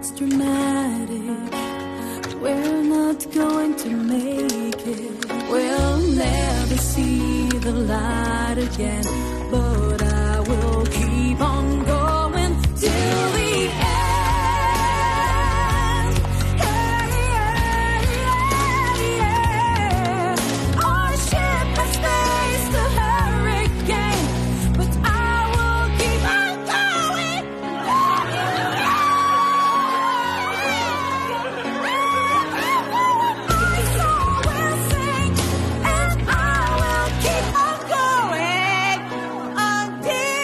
it's dramatic. We're not going to make it. We'll never see the light again. But I will keep on going till the end. Yeah, yeah, yeah, yeah. Our ship has faced the hurricane, but I will keep on going. My soul will sing, and I will keep on going until